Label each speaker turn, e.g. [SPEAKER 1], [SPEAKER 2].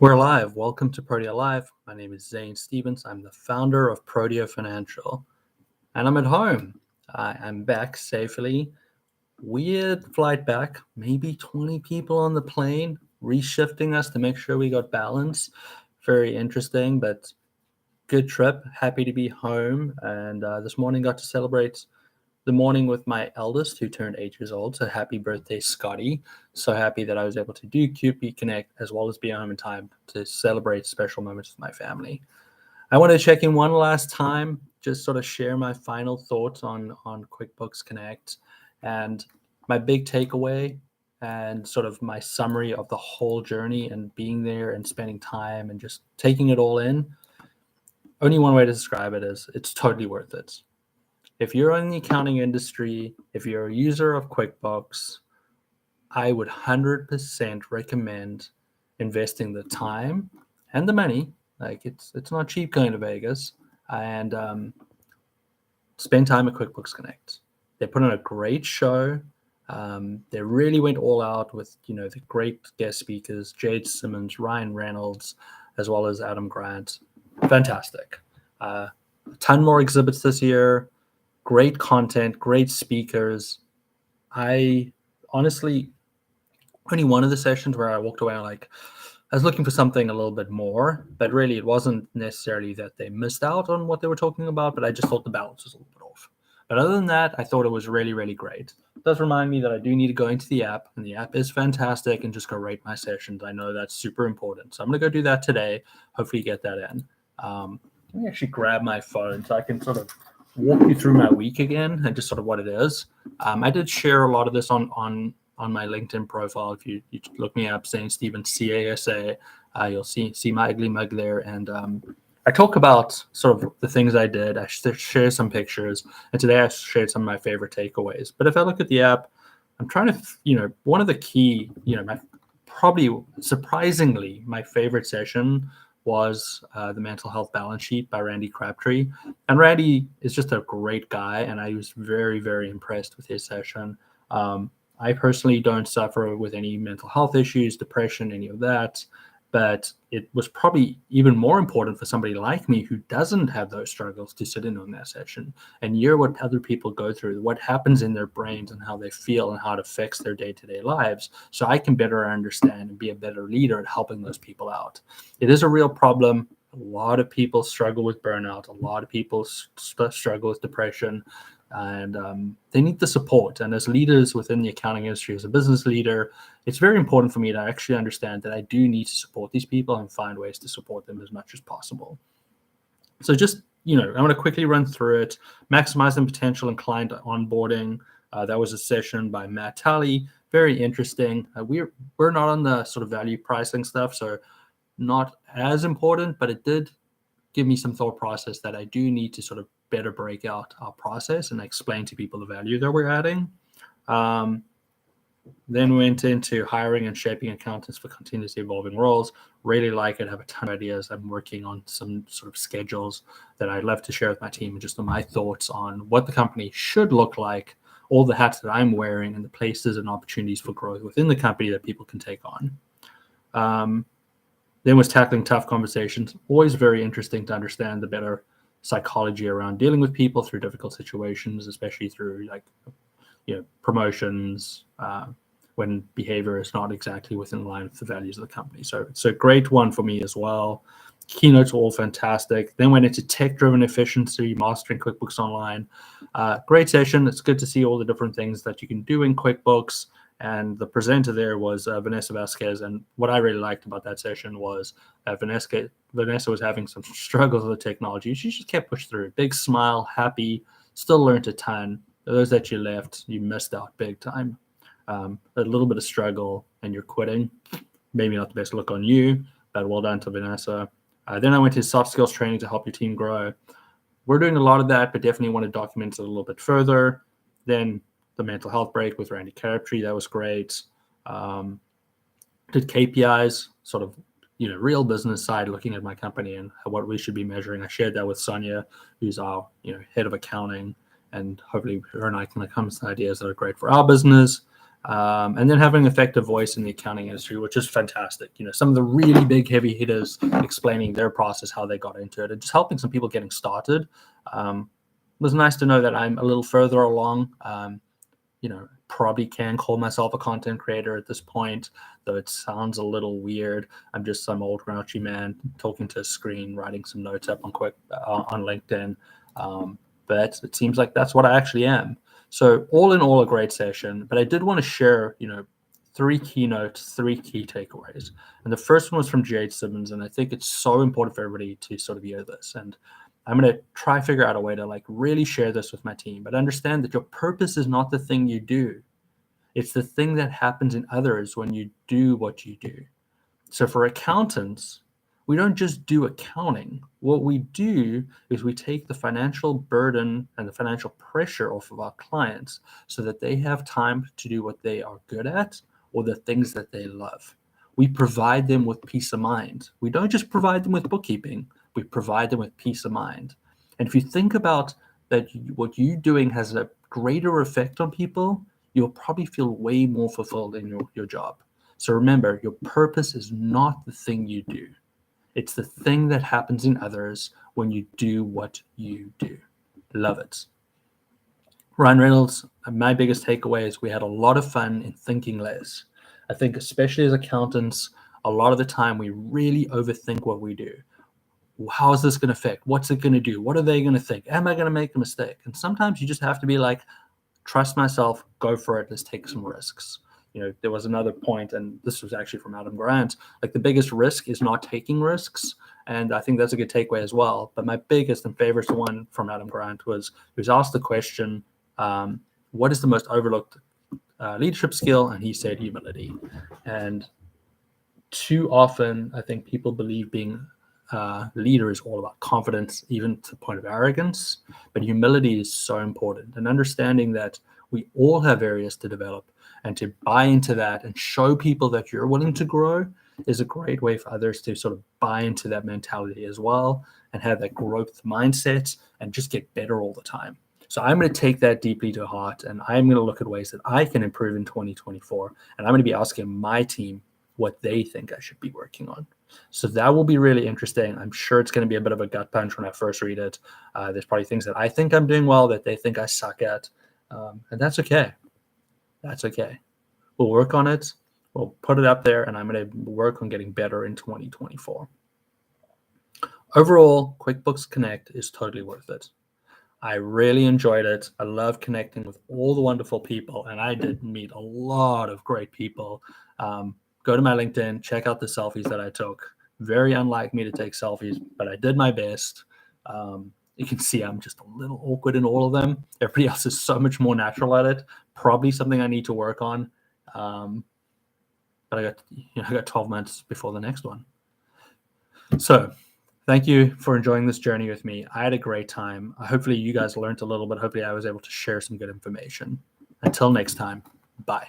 [SPEAKER 1] We're live. Welcome to Protea Live. My name is Zane Stevens. I'm the founder of Protea Financial, and I'm at home. I'm back safely. Weird flight back, maybe 20 people on the plane, reshifting us to make sure we got balance. Very interesting, but good trip. Happy to be home. And this morning got to celebrate the morning with my eldest, who turned 8 years old. So happy birthday, Scotty. So happy that I was able to do QP Connect as well as be home in time to celebrate special moments with my family. I want to check in one last time, just sort of share my final thoughts on QuickBooks Connect and my big takeaway and sort of my summary of the whole journey and being there and spending time and just taking it all in. Only one way to describe it is it's totally worth it. If you're in the accounting industry, if you're a user of QuickBooks, I would 100% recommend investing the time and the money. Like it's not cheap going to Vegas, and spend time at QuickBooks Connect. They put on a great show. They really went all out with the great guest speakers, Jade Simmons, Ryan Reynolds, as well as Adam Grant. Fantastic. A ton more exhibits this year. Great content, great speakers. I honestly, only one of the sessions where I walked away like, I was looking for something a little bit more, but really it wasn't necessarily that they missed out on what they were talking about, but I just thought the balance was a little bit off. But other than that, I thought it was really, really great. It does remind me that I do need to go into the app, and the app is fantastic, and just go rate my sessions. I know that's super important. So I'm going to go do that today. Hopefully get that in. Let me actually grab my phone so I can sort of walk you through my week again and just sort of what it is. I did share a lot of this on my LinkedIn profile. If you look me up, Zane Stevens CASA, you'll see my ugly mug there. And I talk about sort of the things I did. I share some pictures, and today I shared some of my favorite takeaways. But if I look at the app, I'm trying to, one of the key, probably surprisingly, my favorite session was the Mental Health Balance Sheet by Randy Crabtree. And Randy is just a great guy, and I was very, very impressed with his session. I personally don't suffer with any mental health issues, depression, any of that, but it was probably even more important for somebody like me who doesn't have those struggles to sit in on that session and hear what other people go through, what happens in their brains and how they feel and how it affects their day-to-day lives, so I can better understand and be a better leader at helping those people out. It is a real problem. A lot of people struggle with burnout. A lot of people struggle with depression. And they need the support. And as leaders within the accounting industry, as a business leader, it's very important for me to actually understand that I do need to support these people and find ways to support them as much as possible. So just, I'm going to quickly run through it. Maximizing potential and client onboarding. That was a session by Matt Talley. Very interesting. We're not on the sort of value pricing stuff, so not as important, but it did give me some thought process that I do need to sort of better break out our process and explain to people the value that we're adding. Then went into hiring and shaping accountants for continuously evolving roles. Really like it. Have a ton of ideas. I'm working on some sort of schedules that I'd love to share with my team and just on my thoughts on what the company should look like, all the hats that I'm wearing, and the places and opportunities for growth within the company that people can take on. Then was tackling tough conversations. Always very interesting to understand the better psychology around dealing with people through difficult situations, especially through promotions, when behavior is not exactly within line with the values of the company. So it's a great one for me as well. Keynotes were all fantastic. Then went into tech-driven efficiency, mastering QuickBooks Online. Great session. It's good to see all the different things that you can do in QuickBooks. And the presenter there was Vanessa Vasquez. And what I really liked about that session was Vanessa was having some struggles with the technology. She just kept pushing through. Big smile, happy, still learned a ton. Those that you left, you missed out big time. A little bit of struggle and you're quitting. Maybe not the best look on you, but well done to Vanessa. Then I went to soft skills training to help your team grow. We're doing a lot of that, but definitely want to document it a little bit further. Then the mental health break with Randy Crabtree, that was great. Did KPIs, sort of, real business side, looking at my company and what we should be measuring. I shared that with Sonia, who's our, head of accounting, and hopefully her and I can come to ideas that are great for our business. And then having an effective voice in the accounting industry, which is fantastic. Some of the really big heavy hitters explaining their process, how they got into it, and just helping some people getting started. It was nice to know that I'm a little further along. Probably can call myself a content creator at this point, though it sounds a little weird. I'm just some old grouchy man talking to a screen, writing some notes up on LinkedIn. But it seems like that's what I actually am. So all in all, a great session. But I did want to share, 3 keynotes, 3 key takeaways. And the first one was from Jade Simmons, and I think it's so important for everybody to sort of hear this. And I'm going to try figure out a way to really share this with my team, but understand that your purpose is not the thing you do. It's the thing that happens in others when you do what you do. So for accountants, we don't just do accounting. What we do is we take the financial burden and the financial pressure off of our clients so that they have time to do what they are good at or the things that they love. We provide them with peace of mind. We don't just provide them with bookkeeping. We provide them with peace of mind. And if you think about that, what you're doing has a greater effect on people, you'll probably feel way more fulfilled in your job. So remember, your purpose is not the thing you do. It's the thing that happens in others when you do what you do. Love it. Ryan Reynolds, my biggest takeaway is we had a lot of fun in thinking less. I think especially as accountants, a lot of the time we really overthink what we do. How is this going to affect? What's it going to do? What are they going to think? Am I going to make a mistake? And sometimes you just have to be like, trust myself, go for it. Let's take some risks. There was another point, and this was actually from Adam Grant, the biggest risk is not taking risks. And I think that's a good takeaway as well. But my biggest and favorite one from Adam Grant was, he was asked the question, what is the most overlooked leadership skill? And he said humility. And too often, I think people believe being leader is all about confidence, even to the point of arrogance. But humility is so important, and understanding that we all have areas to develop, and to buy into that and show people that you're willing to grow is a great way for others to sort of buy into that mentality as well and have that growth mindset and just get better all the time. So I'm going to take that deeply to heart, and I'm going to look at ways that I can improve in 2024. And I'm going to be asking my team what they think I should be working on. So that will be really interesting. I'm sure it's going to be a bit of a gut punch when I first read it. There's probably things that I think I'm doing well that they think I suck at. And that's okay. That's okay. We'll work on it. We'll put it up there, and I'm going to work on getting better in 2024. Overall, QuickBooks Connect is totally worth it. I really enjoyed it. I love connecting with all the wonderful people, and I did meet a lot of great people. Go to my LinkedIn, check out the selfies that I took. Very unlike me to take selfies, but I did my best. You can see I'm just a little awkward in all of them. Everybody else is so much more natural at it. Probably something I need to work on. But I got 12 months before the next one. So thank you for enjoying this journey with me. I had a great time. Hopefully you guys learned a little bit. Hopefully I was able to share some good information. Until next time, bye.